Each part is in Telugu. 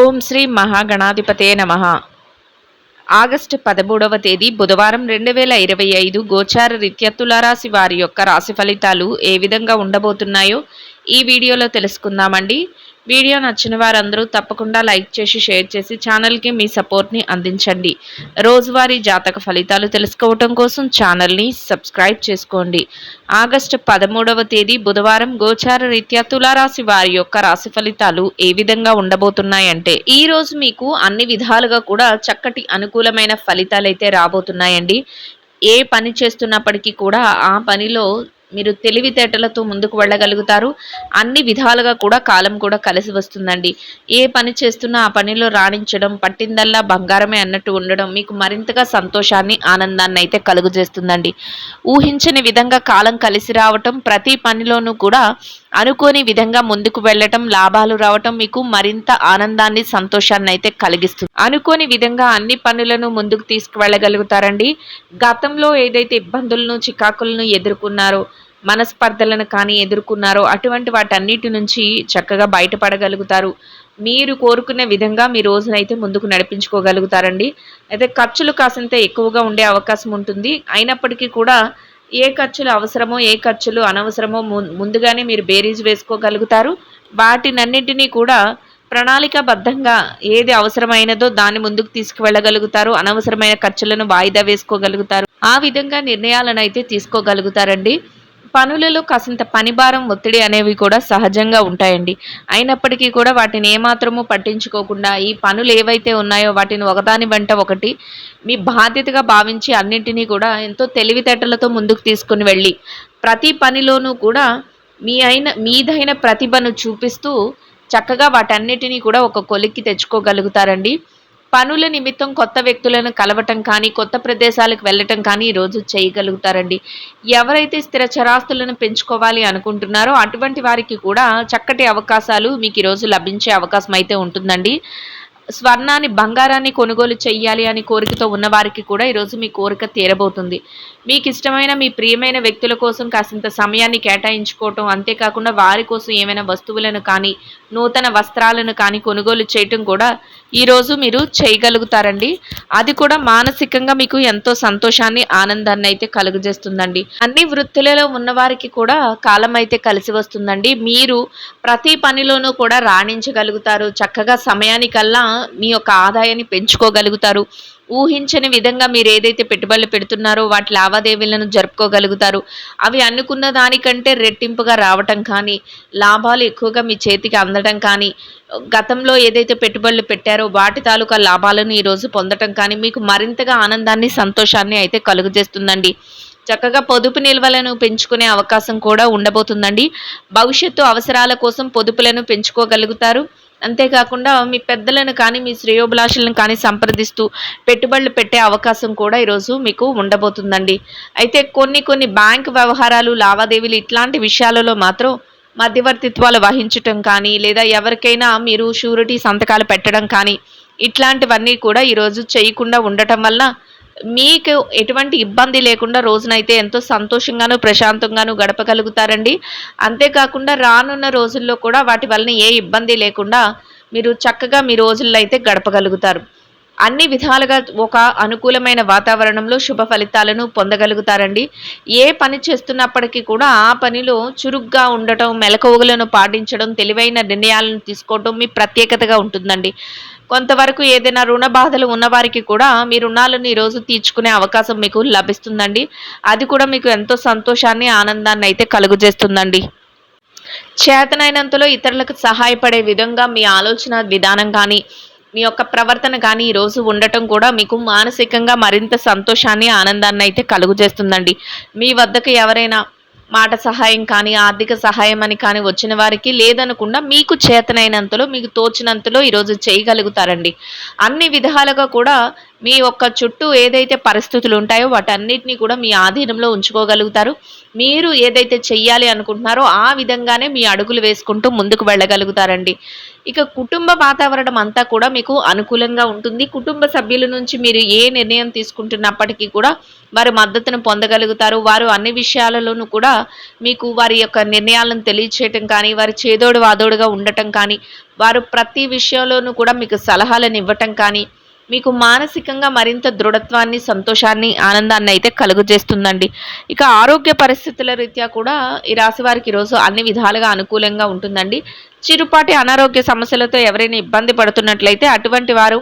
ఓం శ్రీ మహాగణాధిపతే నమః. ఆగస్టు 13వ తేదీ బుధవారం 2025 గోచార రీత్యా తులారాశి వారి యొక్క రాశి ఫలితాలు ఏ విధంగా ఉండబోతున్నాయో ఈ వీడియోలో తెలుసుకుందామండి. వీడియో నచ్చిన వారందరూ తప్పకుండా లైక్ చేసి షేర్ చేసి ఛానల్కి మీ సపోర్ట్ని అందించండి. రోజువారీ జాతక ఫలితాలు తెలుసుకోవటం కోసం ఛానల్ని సబ్స్క్రైబ్ చేసుకోండి. ఆగస్టు 13వ తేదీ బుధవారం గోచార రీత్యా తులారాశి వారి యొక్క రాశి ఫలితాలు ఏ విధంగా ఉండబోతున్నాయంటే, ఈ రోజు మీకు అన్ని విధాలుగా కూడా చక్కటి అనుకూలమైన ఫలితాలు అయితే రాబోతున్నాయండి. ఏ పని చేస్తున్నప్పటికీ కూడా ఆ పనిలో మీరు తెలివితేటలతో ముందుకు వెళ్ళగలుగుతారు. అన్ని విధాలుగా కూడా కాలం కూడా కలిసి వస్తుందండి. ఏ పని చేస్తున్నా ఆ పనిలో రాణించడం, పట్టిందల్లా బంగారమే అన్నట్టు ఉండడం మీకు మరింతగా సంతోషాన్ని, ఆనందాన్ని అయితే కలుగజేస్తుందండి. ఊహించని విధంగా కాలం కలిసి రావటం, ప్రతి పనిలోనూ కూడా అనుకోని విధంగా ముందుకు వెళ్ళటం, లాభాలు రావటం మీకు మరింత ఆనందాన్ని, సంతోషాన్ని అయితే కలిగిస్తుంది. అనుకోని విధంగా అన్ని పనులను ముందుకు తీసుకువెళ్ళగలుగుతారండి. గతంలో ఏదైతే ఇబ్బందులను, చికాకులను ఎదుర్కొన్నారో, మనస్పర్ధలను కానీ ఎదుర్కొన్నారో అటువంటి వాటన్నిటి నుంచి చక్కగా బయటపడగలుగుతారు. మీరు కోరుకునే విధంగా మీ రోజునైతే ముందుకు నడిపించుకోగలుగుతారండి. అయితే ఖర్చులు కాసింత ఎక్కువగా ఉండే అవకాశం ఉంటుంది. అయినప్పటికీ కూడా ఏ ఖర్చులు అవసరమో, ఏ ఖర్చులు అనవసరమో ముందుగానే మీరు బేరీజు వేసుకోగలుగుతారు. వాటినన్నింటినీ కూడా ప్రణాళికాబద్ధంగా ఏది అవసరమైనదో దాన్ని ముందుకు తీసుకువెళ్ళగలుగుతారు. అనవసరమైన ఖర్చులను వాయిదా వేసుకోగలుగుతారు. ఆ విధంగా నిర్ణయాలను అయితే తీసుకోగలుగుతారండి. పనులలో కాసింత పనిభారం, ఒత్తిడి అనేవి కూడా సహజంగా ఉంటాయండి. అయినప్పటికీ కూడా వాటిని ఏమాత్రమూ పట్టించుకోకుండా ఈ పనులు ఏవైతే ఉన్నాయో వాటిని ఒకదాని వెంట ఒకటి మీ బాధ్యతగా భావించి అన్నింటినీ కూడా ఎంతో తెలివితేటలతో ముందుకు తీసుకుని వెళ్ళి ప్రతి పనిలోనూ కూడా మీదైన ప్రతిభను చూపిస్తూ చక్కగా వాటన్నిటినీ కూడా ఒక కొలిక్కి తెచ్చుకోగలుగుతారండి. పనుల నిమిత్తం కొత్త వ్యక్తులను కలవటం కానీ, కొత్త ప్రదేశాలకు వెళ్ళటం కానీ ఈరోజు చేయగలుగుతారండి. ఎవరైతే స్థిర చరాస్తులను పెంచుకోవాలి అనుకుంటున్నారో అటువంటి వారికి కూడా చక్కటి అవకాశాలు మీకు ఈరోజు లభించే అవకాశం అయితే ఉంటుందండి. స్వర్ణాన్ని, బంగారాన్ని కొనుగోలు చెయ్యాలి అని కోరికతో ఉన్నవారికి కూడా ఈరోజు మీ కోరిక తీరబోతుంది. మీకు ఇష్టమైన, మీ ప్రియమైన వ్యక్తుల కోసం కాసింత సమయాన్ని కేటాయించుకోవటం, అంతేకాకుండా వారి కోసం ఏమైనా వస్తువులను కానీ, నూతన వస్త్రాలను కానీ కొనుగోలు చేయటం కూడా ఈరోజు మీరు చేయగలుగుతారండి. అది కూడా మానసికంగా మీకు ఎంతో సంతోషాన్ని, ఆనందాన్ని అయితే కలుగజేస్తుందండి. అన్ని వృత్తులలో ఉన్నవారికి కూడా కాలం అయితే కలిసి వస్తుందండి. మీరు ప్రతి పనిలోనూ కూడా రాణించగలుగుతారు. చక్కగా సమయానికల్లా మీ యొక్క ఆదాయాన్ని పెంచుకోగలుగుతారు. ఊహించని విధంగా మీరు ఏదైతే పెట్టుబడులు పెడుతున్నారో వాటి లావాదేవీలను జరుపుకోగలుగుతారు. అవి అనుకున్న దానికంటే రెట్టింపుగా రావటం కానీ, లాభాలు ఎక్కువగా మీ చేతికి అందడం కానీ, గతంలో ఏదైతే పెట్టుబడులు పెట్టారో వాటి తాలూకా లాభాలను ఈరోజు పొందటం కానీ మీకు మరింతగా ఆనందాన్ని, సంతోషాన్ని అయితే కలుగజేస్తుందండి. చక్కగా పొదుపు నిల్వలను పెంచుకునే అవకాశం కూడా ఉండబోతుందండి. భవిష్యత్తు అవసరాల కోసం పొదుపులను పెంచుకోగలుగుతారు. అంతేకాకుండా మీ పెద్దలను కానీ, మీ శ్రేయోభిలాషులను కానీ సంప్రదిస్తూ పెట్టుబడులు పెట్టే అవకాశం కూడా ఈరోజు మీకు ఉండబోతుందండి. అయితే కొన్ని బ్యాంక్ వ్యవహారాలు, లావాదేవీలు ఇట్లాంటి విషయాలలో మాత్రం మధ్యవర్తిత్వాలు వహించటం కానీ, లేదా ఎవరికైనా మీరు షూరిటీ సంతకాలు పెట్టడం కానీ ఇట్లాంటివన్నీ కూడా ఈరోజు చేయకుండా ఉండటం వల్ల మీకు ఎటువంటి ఇబ్బంది లేకుండా రోజునైతే ఎంతో సంతోషంగాను, ప్రశాంతంగాను గడపగలుగుతారండి. అంతేకాకుండా రానున్న రోజుల్లో కూడా వాటి వలన ఏ ఇబ్బంది లేకుండా మీరు చక్కగా మీ రోజుల్లో అయితే గడపగలుగుతారు. అన్ని విధాలుగా ఒక అనుకూలమైన వాతావరణంలో శుభ ఫలితాలను పొందగలుగుతారండి. ఏ పని చేస్తున్నప్పటికీ కూడా ఆ పనిలో చురుగ్గా ఉండటం, మెలకువలను పాటించడం, తెలివైన నిర్ణయాలను తీసుకోవటం మీ ప్రత్యేకతగా ఉంటుందండి. కొంతవరకు ఏదైనా రుణ బాధలు ఉన్నవారికి కూడా మీ రుణాలను ఈరోజు తీర్చుకునే అవకాశం మీకు లభిస్తుందండి. అది కూడా మీకు ఎంతో సంతోషాన్ని, ఆనందాన్ని అయితే కలుగజేస్తుందండి. చేతనైనంతలో ఇతరులకు సహాయపడే విధంగా మీ ఆలోచన విధానం కానీ, మీ యొక్క ప్రవర్తన కానీ ఈరోజు ఉండటం కూడా మీకు మానసికంగా మరింత సంతోషాన్ని, ఆనందాన్ని అయితే కలుగజేస్తుందండి. మీ వద్దకు ఎవరైనా మాట సహాయం కానీ, ఆర్థిక సహాయం అని కానీ వచ్చిన వారికి లేదనకుండా మీకు చేతనైనంతలో, మీకు తోచినంతలో ఈరోజు చేయగలుగుతారండి. అన్ని విధాలుగా కూడా మీ యొక్క చుట్టూ ఏదైతే పరిస్థితులు ఉంటాయో వాటన్నిటినీ కూడా మీ ఆధీనంలో ఉంచుకోగలుగుతారు. మీరు ఏదైతే చెయ్యాలి అనుకుంటున్నారో ఆ విధంగానే మీ అడుగులు వేసుకుంటూ ముందుకు వెళ్ళగలుగుతారండి. ఇక కుటుంబ వాతావరణం అంతా కూడా మీకు అనుకూలంగా ఉంటుంది. కుటుంబ సభ్యుల నుంచి మీరు ఏ నిర్ణయం తీసుకుంటున్నప్పటికీ కూడా వారి మద్దతును పొందగలుగుతారు. వారు అన్ని విషయాలలోనూ కూడా మీకు వారి యొక్క నిర్ణయాలను తెలియచేయటం కానీ, వారి చేదోడు వాదోడుగా ఉండటం కానీ, వారు ప్రతి విషయంలోనూ కూడా మీకు సలహాలను ఇవ్వటం కానీ, మీకు మానసికంగా మరింత దృఢత్వాన్ని, సంతోషాన్ని, ఆనందాన్ని అయితే కలుగజేస్తుందండి. ఇక ఆరోగ్య పరిస్థితుల రీత్యా కూడా ఈ రాశి వారికి ఈరోజు అన్ని విధాలుగా అనుకూలంగా ఉంటుందండి. చిరుపాటి అనారోగ్య సమస్యలతో ఎవరైనా ఇబ్బంది పడుతున్నట్లయితే అటువంటి వారు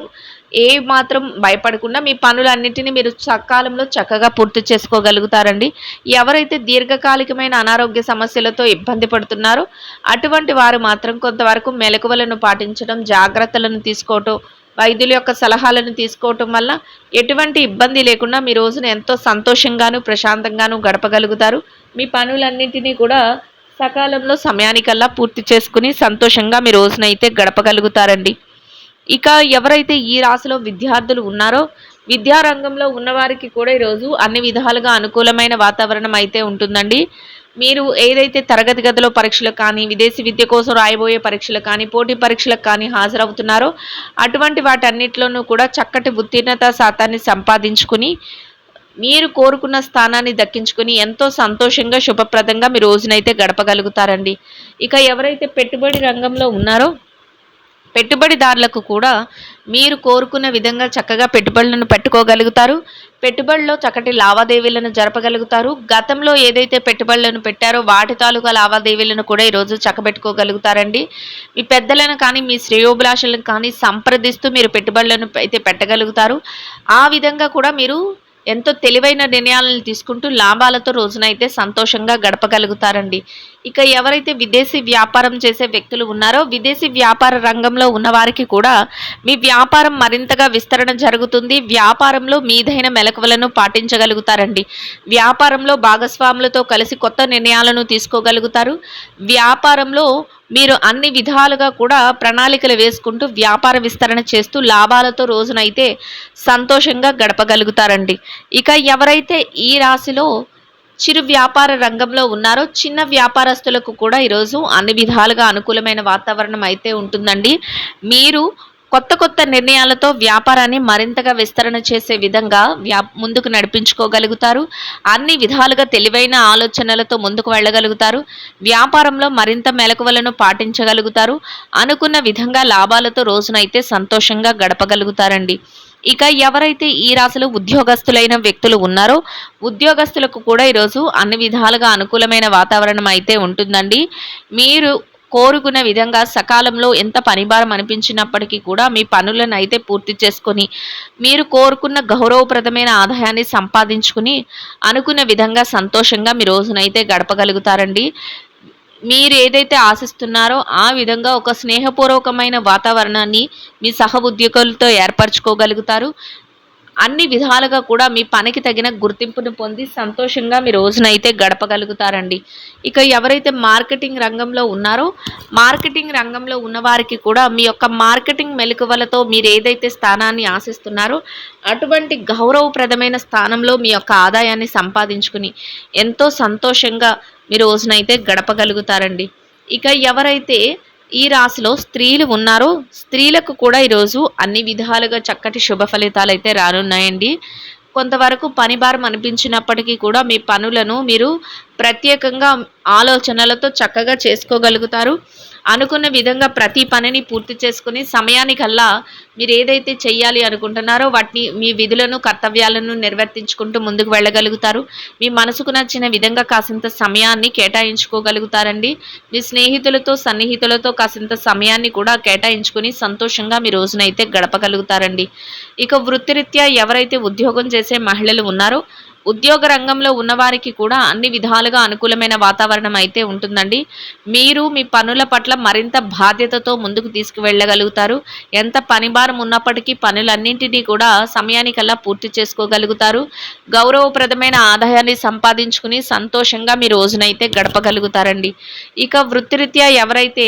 ఏ మాత్రం భయపడకుండా మీ పనులన్నిటిని మీరు సకాలంలో చక్కగా పూర్తి చేసుకోగలుగుతారండి. ఎవరైతే దీర్ఘకాలికమైన అనారోగ్య సమస్యలతో ఇబ్బంది పడుతున్నారో అటువంటి వారు మాత్రం కొంతవరకు మెలకువలను పాటించడం, జాగ్రత్తలను తీసుకోవటం, వైద్యుల యొక్క సలహాలను తీసుకోవటం వల్ల ఎటువంటి ఇబ్బంది లేకుండా మీ రోజున ఎంతో సంతోషంగాను, ప్రశాంతంగాను గడపగలుగుతారు. మీ పనులన్నింటినీ కూడా సకాలంలో సమయానికల్లా పూర్తి చేసుకుని సంతోషంగా మీ రోజునైతే గడపగలుగుతారండి. ఇక ఎవరైతే ఈ రాశిలో విద్యార్థులు ఉన్నారో విద్యారంగంలో ఉన్నవారికి కూడా ఈరోజు అన్ని విధాలుగా అనుకూలమైన వాతావరణం అయితే ఉంటుందండి. మీరు ఏదైతే తరగతి గదిలో పరీక్షలకు కానీ, విదేశీ విద్య కోసం రాయబోయే పరీక్షలకు కానీ, పోటీ పరీక్షలకు కానీ హాజరవుతున్నారో అటువంటి వాటన్నిటిలోనూ కూడా చక్కటి ఉత్తీర్ణత శాతాన్ని సంపాదించుకుని మీరు కోరుకున్న స్థానాన్ని దక్కించుకుని ఎంతో సంతోషంగా, శుభప్రదంగా మీ రోజునైతే గడపగలుగుతారండి. ఇక ఎవరైతే పెట్టుబడి రంగంలో ఉన్నారో పెట్టుబడిదారులకు కూడా మీరు కోరుకున్న విధంగా చక్కగా పెట్టుబడులను పెట్టుకోగలుగుతారు. పెట్టుబడిలో చక్కటి లావాదేవీలను జరపగలుగుతారు. గతంలో ఏదైతే పెట్టుబడులను పెట్టారో వాటి తాలూకా లావాదేవీలను కూడా ఈరోజు చక్కబెట్టుకోగలుగుతారండి. మీ పెద్దలను కానీ, మీ శ్రేయోభిలాషులను కానీ సంప్రదిస్తూ మీరు పెట్టుబడులను అయితే పెట్టగలుగుతారు. ఆ విధంగా కూడా మీరు ఎంతో తెలివైన నిర్ణయాలను తీసుకుంటూ లాభాలతో రోజునైతే సంతోషంగా గడపగలుగుతారండి. ఇక ఎవరైతే విదేశీ వ్యాపారం చేసే వ్యక్తులు ఉన్నారో విదేశీ వ్యాపార రంగంలో ఉన్నవారికి కూడా మీ వ్యాపారం మరింతగా విస్తరణ జరుగుతుంది. వ్యాపారంలో మీదైన మెలకువలను పాటించగలుగుతారండి. వ్యాపారంలో భాగస్వాములతో కలిసి కొత్త నిర్ణయాలను తీసుకోగలుగుతారు. వ్యాపారంలో మీరు అన్ని విధాలుగా కూడా ప్రణాళికలు వేసుకుంటూ వ్యాపార విస్తరణ చేస్తూ లాభాలతో రోజునైతే సంతోషంగా గడపగలుగుతారండి. ఇక ఎవరైతే ఈ రాశిలో చిరు వ్యాపార రంగంలో ఉన్నారో చిన్న వ్యాపారస్తులకు కూడా ఈరోజు అన్ని విధాలుగా అనుకూలమైన వాతావరణం అయితే ఉంటుందండి. మీరు కొత్త కొత్త నిర్ణయాలతో వ్యాపారాన్ని మరింతగా విస్తరణ చేసే విధంగా ముందుకు నడిపించుకోగలుగుతారు. అన్ని విధాలుగా తెలివైన ఆలోచనలతో ముందుకు వెళ్ళగలుగుతారు. వ్యాపారంలో మరింత మెలకువలను పాటించగలుగుతారు. అనుకున్న విధంగా లాభాలతో రోజునైతే సంతోషంగా గడపగలుగుతారండి. ఇక ఎవరైతే ఈ రాశిలో ఉద్యోగస్తులైన వ్యక్తులు ఉన్నారో ఉద్యోగస్తులకు కూడా ఈరోజు అన్ని విధాలుగా అనుకూలమైన వాతావరణం అయితే ఉంటుందండి. మీరు కోరుకున్న విధంగా సకాలంలో ఎంత పనిభారం అనిపించినప్పటికీ కూడా మీ పనులను అయితే పూర్తి చేసుకొని మీరు కోరుకున్న గౌరవప్రదమైన ఆదాయాన్ని సంపాదించుకుని అనుకున్న విధంగా సంతోషంగా మీ రోజునైతే గడపగలుగుతారండి. మీరు ఏదైతే ఆశిస్తున్నారో ఆ విధంగా ఒక స్నేహపూర్వకమైన వాతావరణాన్ని మీ సహ ఉద్యోగులతో ఏర్పరచుకోగలుగుతారు. అన్ని విధాలుగా కూడా మీ పనికి తగిన గుర్తింపును పొంది సంతోషంగా మీ రోజునైతే గడపగలుగుతారండి. ఇక ఎవరైతే మార్కెటింగ్ రంగంలో ఉన్నారో మార్కెటింగ్ రంగంలో ఉన్నవారికి కూడా మీ యొక్క మార్కెటింగ్ మెలకువలతో మీరు ఏదైతే స్థానాన్ని ఆశిస్తున్నారో అటువంటి గౌరవప్రదమైన స్థానంలో మీ యొక్క ఆదాయాన్ని సంపాదించుకుని ఎంతో సంతోషంగా మీ రోజునైతే గడపగలుగుతారండి. ఇక ఎవరైతే ఈ రాశిలో స్త్రీలు ఉన్నారో స్త్రీలకు కూడా ఈరోజు అన్ని విధాలుగా చక్కటి శుభ ఫలితాలు అయితే రానున్నాయండి. కొంతవరకు పని భారం అనిపించినప్పటికీ కూడా మీ పనులను మీరు ప్రత్యేకంగా ఆలోచనలతో చక్కగా చేసుకోగలుగుతారు. అనుకున్న విధంగా ప్రతి పనిని పూర్తి చేసుకుని సమయానికల్లా మీరు ఏదైతే చెయ్యాలి అనుకుంటున్నారో వాటిని మీ విధులను కర్తవ్యాలను నిర్వర్తించుకుంటూ ముందుకు వెళ్ళగలుగుతారు. మీ మనసుకు నచ్చిన విధంగా కాసింత సమయాన్ని కేటాయించుకోగలుగుతారండి. మీ స్నేహితులతో సన్నిహితులతో కాసింత సమయాన్ని కూడా కేటాయించుకుని సంతోషంగా మీ రోజునైతే గడపగలుగుతారండి. ఇక వృత్తిరీత్యా ఎవరైతే ఉద్యోగం చేసే మహిళలు ఉన్నారో ఉద్యోగ రంగంలో ఉన్నవారికి కూడా అన్ని విధాలుగా అనుకూలమైన వాతావరణం అయితే ఉంటుందండి. మీరు మీ పనుల పట్ల మరింత బాధ్యతతో ముందుకు తీసుకువెళ్ళగలుగుతారు. ఎంత పని భారం ఉన్నప్పటికీ పనులన్నింటినీ కూడా సమయానికల్లా పూర్తి చేసుకోగలుగుతారు. గౌరవప్రదమైన ఆదాయాన్ని సంపాదించుకుని సంతోషంగా మీ రోజునైతే గడపగలుగుతారండి. ఇక వృత్తిరీత్యా ఎవరైతే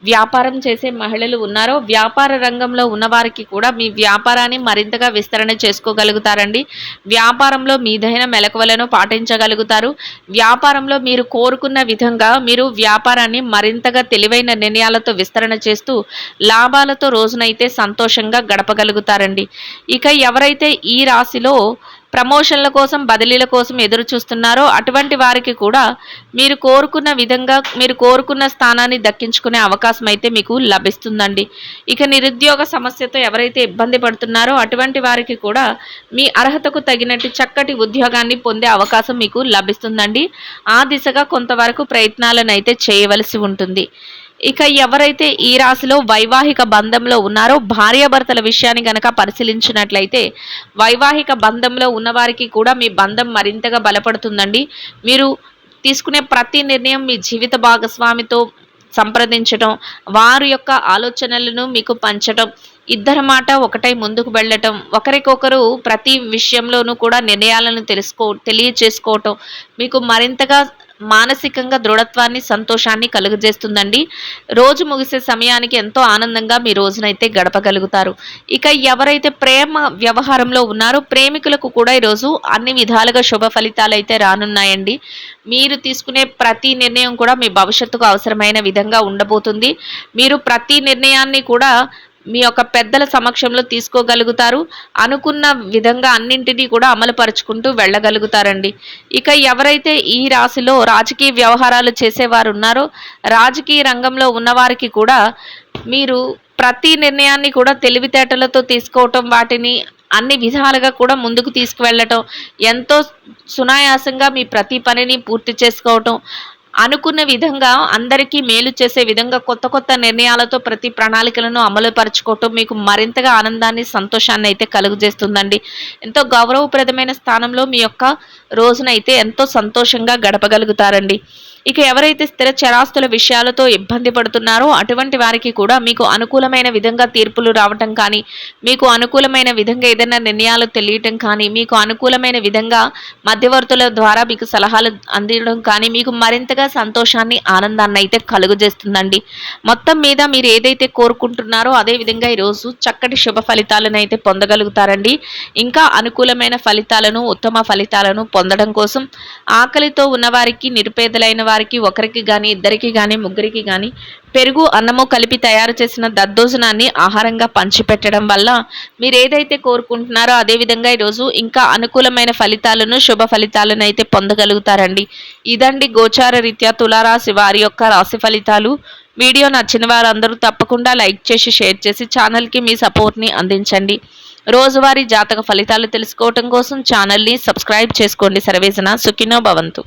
వ్యాపారం చేసే మహిళలు ఉన్నారో వ్యాపార రంగంలో ఉన్నవారికి కూడా మీ వ్యాపారాన్ని మరింతగా విస్తరణ చేసుకోగలుగుతారండి. వ్యాపారంలో మీదైన అవగాహన మెలకువలను పాటించగలుగుతారు. వ్యాపారంలో మీరు కోరుకున్న విధంగా మీరు వ్యాపారాన్ని మరింతగా తెలివైన నిర్ణయాలతో విస్తరణ చేస్తూ లాభాలతో రోజునైతే సంతోషంగా గడపగలుగుతారండి. ఇక ఎవరైతే ఈ రాశిలో ప్రమోషన్ల కోసం, బదిలీల కోసం ఎదురు చూస్తున్నారో అటువంటి వారికి కూడా మీరు కోరుకున్న విధంగా మీరు కోరుకున్న స్థానాన్ని దక్కించుకునే అవకాశం అయితే మీకు లభిస్తుందండి. ఇక నిరుద్యోగ సమస్యతో ఎవరైతే ఇబ్బంది పడుతున్నారో అటువంటి వారికి కూడా మీ అర్హతకు తగినట్టు చక్కటి ఉద్యోగాన్ని పొందే అవకాశం మీకు లభిస్తుందండి. ఆ దిశగా కొంతవరకు ప్రయత్నాలను అయితే చేయవలసి ఉంటుంది. ఇక ఎవరైతే ఈ రాశిలో వైవాహిక బంధంలో ఉన్నారో భార్యాభర్తల విషయాన్ని గనక పరిశీలించినట్లయితే వైవాహిక బంధంలో ఉన్నవారికి కూడా మీ బంధం మరింతగా బలపడుతుందండి. మీరు తీసుకునే ప్రతి నిర్ణయం మీ జీవిత భాగస్వామితో సంప్రదించటం, వారి యొక్క ఆలోచనలను మీకు పంచటం, ఇద్దరి మాట ఒకటై ముందుకు వెళ్ళటం, ఒకరికొకరు ప్రతి విషయంలోనూ కూడా నిర్ణయాలను తెలియచేసుకోవటం మీకు మరింతగా మానసికంగా దృఢత్వాన్ని, సంతోషాన్ని కలుగజేస్తుందండి. రోజు ముగిసే సమయానికి ఎంతో ఆనందంగా మీ రోజునైతే గడపగలుగుతారు. ఇక ఎవరైతే ప్రేమ వ్యవహారంలో ఉన్నారో ప్రేమికులకు కూడా ఈరోజు అన్ని విధాలుగా శుభ ఫలితాలు అయితే రానున్నాయండి. మీరు తీసుకునే ప్రతి నిర్ణయం కూడా మీ భవిష్యత్తుకు అవసరమైన విధంగా ఉండబోతుంది. మీరు ప్రతి నిర్ణయాన్ని కూడా మీ యొక్క పెద్దల సమక్షంలో తీసుకోగలుగుతారు. అనుకున్న విధంగా అన్నింటినీ కూడా అమలుపరుచుకుంటూ వెళ్ళగలుగుతారండి. ఇక ఎవరైతే ఈ రాశిలో రాజకీయ వ్యవహారాలు చేసేవారు ఉన్నారో రాజకీయ రంగంలో ఉన్నవారికి కూడా మీరు ప్రతి నిర్ణయాన్ని కూడా తెలివితేటలతో తీసుకోవటం, వాటిని అన్ని విధాలుగా కూడా ముందుకు తీసుకువెళ్ళటం, ఎంతో సునాయాసంగా మీ ప్రతి పనిని పూర్తి చేసుకోవటం, అనుకున్న విధంగా అందరికీ మేలు చేసే విధంగా కొత్త కొత్త నిర్ణయాలతో ప్రతి ప్రణాళికలను అమలుపరచుకోవటం మీకు మరింతగా ఆనందాన్ని, సంతోషాన్ని అయితే కలుగజేస్తుందండి. ఎంతో గౌరవప్రదమైన స్థానంలో మీ యొక్క రోజునైతే ఎంతో సంతోషంగా గడపగలుగుతారండి. ఇక ఎవరైతే స్థిర చరాస్తుల విషయాలతో ఇబ్బంది పడుతున్నారో అటువంటి వారికి కూడా మీకు అనుకూలమైన విధంగా తీర్పులు రావటం కానీ, మీకు అనుకూలమైన విధంగా ఏదైనా నిర్ణయాలు తెలియటం కానీ, మీకు అనుకూలమైన విధంగా మధ్యవర్తుల ద్వారా మీకు సలహాలు అందించడం కానీ మీకు మరింతగా సంతోషాన్ని, ఆనందాన్ని అయితే కలుగజేస్తుందండి. మొత్తం మీద మీరు ఏదైతే కోరుకుంటున్నారో అదే విధంగా ఈరోజు చక్కటి శుభ ఫలితాలను అయితే పొందగలుగుతారండి. ఇంకా అనుకూలమైన ఫలితాలను, ఉత్తమ ఫలితాలను పొందడం కోసం ఆకలితో ఉన్నవారికి, నిరుపేదలైన వారికి, ఒకరికి కానీ, ఇద్దరికి కానీ, ముగ్గురికి కానీ పెరుగు, అన్నము కలిపి తయారు చేసిన దద్దోజనాన్ని ఆహారంగా పంచిపెట్టడం వల్ల మీరు ఏదైతే కోరుకుంటున్నారో అదేవిధంగా ఈరోజు ఇంకా అనుకూలమైన ఫలితాలను, శుభ ఫలితాలను అయితే పొందగలుగుతారండి. ఇదండి గోచార రీత్యా తులారాశి వారి యొక్క రాశి ఫలితాలు. వీడియో నచ్చిన వారందరూ తప్పకుండా లైక్ చేసి, షేర్ చేసి ఛానల్కి మీ సపోర్ట్ని అందించండి. రోజువారీ జాతక ఫలితాలు తెలుసుకోవటం కోసం ఛానల్ని సబ్స్క్రైబ్ చేసుకోండి. సర్వేజన సుఖినో భవంతు.